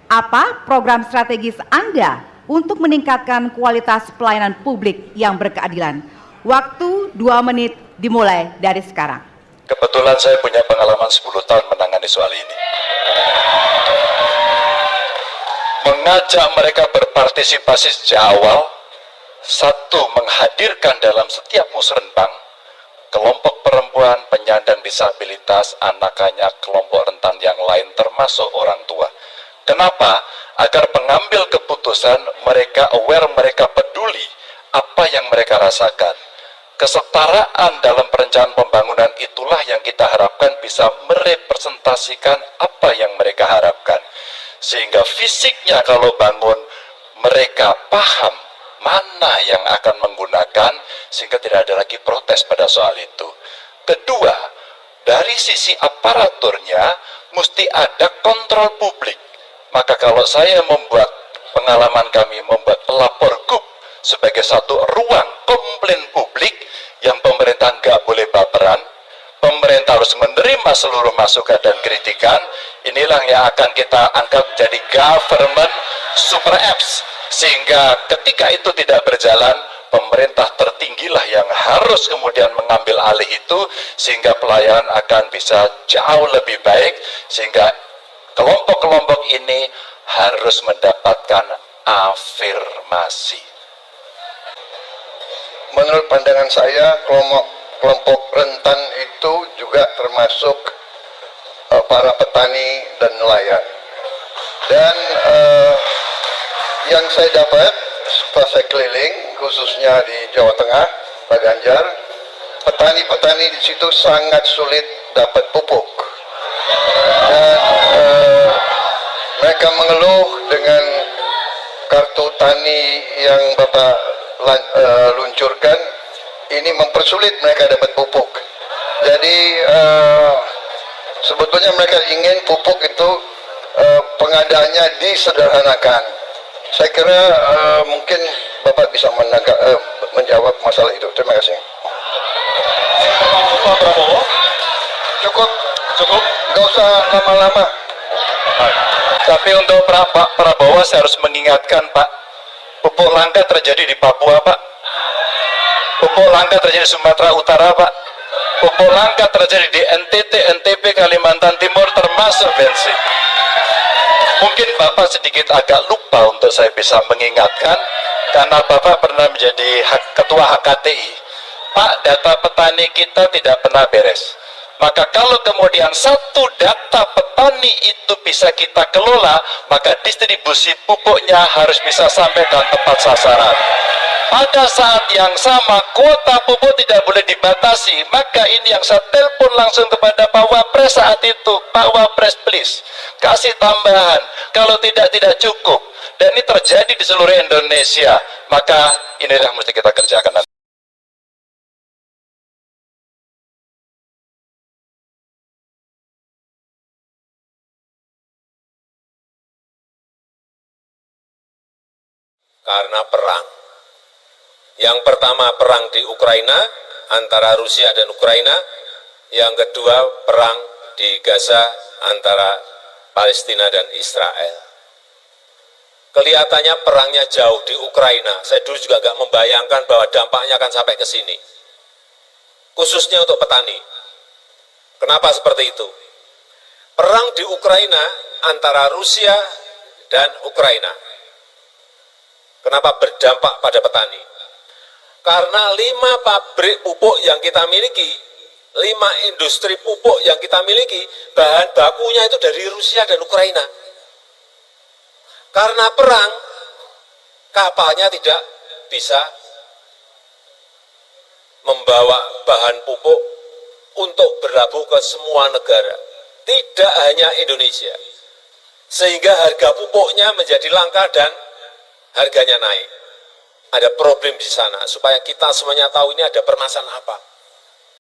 Apa program strategis Anda untuk meningkatkan kualitas pelayanan publik yang berkeadilan? Waktu 2 menit dimulai dari sekarang. Kebetulan saya punya pengalaman 10 tahun menangani soal ini. Mengajak mereka berpartisipasi sejak awal, satu, menghadirkan dalam setiap musrenbang kelompok perempuan, penyandang disabilitas, anak-anak, kelompok rentan yang lain termasuk orang tua. Kenapa? Agar pengambil keputusan mereka aware, mereka peduli apa yang mereka rasakan. Kesetaraan dalam perencanaan pembangunan itulah yang kita harapkan bisa merepresentasikan apa yang mereka harapkan. Sehingga fisiknya kalau bangun mereka paham mana yang akan menggunakan, sehingga tidak ada lagi protes pada soal itu. Kedua, dari sisi aparaturnya mesti ada kontrol publik. Maka kalau saya membuat, pengalaman kami membuat pelapor GUP sebagai satu ruang komplain publik yang pemerintah nggak boleh baperan, pemerintah harus menerima seluruh masukan dan kritikan, inilah yang akan kita anggap menjadi government super apps. Sehingga ketika itu tidak berjalan, pemerintah tertinggilah yang harus kemudian mengambil alih itu, sehingga pelayanan akan bisa jauh lebih baik, sehingga kelompok-kelompok ini harus mendapatkan afirmasi. Menurut pandangan saya, kelompok rentan itu juga termasuk para petani dan nelayan. Dan yang saya dapat setelah saya keliling, khususnya di Jawa Tengah, Pak Ganjar, petani-petani di situ sangat sulit dapat pupuk. Dan mereka mengeluh dengan kartu tani yang Bapak luncurkan, ini mempersulit mereka dapat pupuk. Jadi sebetulnya mereka ingin pupuk itu pengadaannya disederhanakan. Saya kira mungkin Bapak bisa menjawab masalah itu. Terima kasih. Pak Prabowo, Cukup, cukup. nggak usah lama-lama. Tapi untuk Pak Prabowo saya harus mengingatkan, Pak, pupuk langka terjadi di Papua, Pak. Pupuk langka terjadi di Sumatera Utara, Pak. Pupuk langka terjadi di NTT, NTB, Kalimantan Timur, termasuk bensin. Mungkin Bapak sedikit agak lupa untuk saya bisa mengingatkan, karena Bapak pernah menjadi ketua HKTI. Pak, data petani kita tidak pernah beres. Maka kalau kemudian satu data petani itu bisa kita kelola, maka distribusi pupuknya harus bisa sampai dan tepat sasaran. Pada saat yang sama, kuota pupuk tidak boleh dibatasi. Maka ini yang saya telepon langsung kepada Pak Wapres saat itu, Pak Wapres please, kasih tambahan. Kalau tidak cukup. Dan ini terjadi di seluruh Indonesia. Maka inilah yang mesti kita kerjakan. Karena perang. Yang pertama perang di Ukraina antara Rusia dan Ukraina, yang kedua perang di Gaza antara Palestina dan Israel. Kelihatannya perangnya jauh di Ukraina. Saya dulu juga nggak membayangkan bahwa dampaknya akan sampai ke sini. Khususnya untuk petani. Kenapa seperti itu? Perang di Ukraina antara Rusia dan Ukraina. Kenapa berdampak pada petani? Karena 5 pabrik pupuk yang kita miliki, 5 industri pupuk yang kita miliki, bahan bakunya itu dari Rusia dan Ukraina. Karena perang, kapalnya tidak bisa membawa bahan pupuk untuk berlabuh ke semua negara. Tidak hanya Indonesia. Sehingga harga pupuknya menjadi langka dan harganya naik. Ada problem di sana, supaya kita semuanya tahu ini ada permasalahan apa.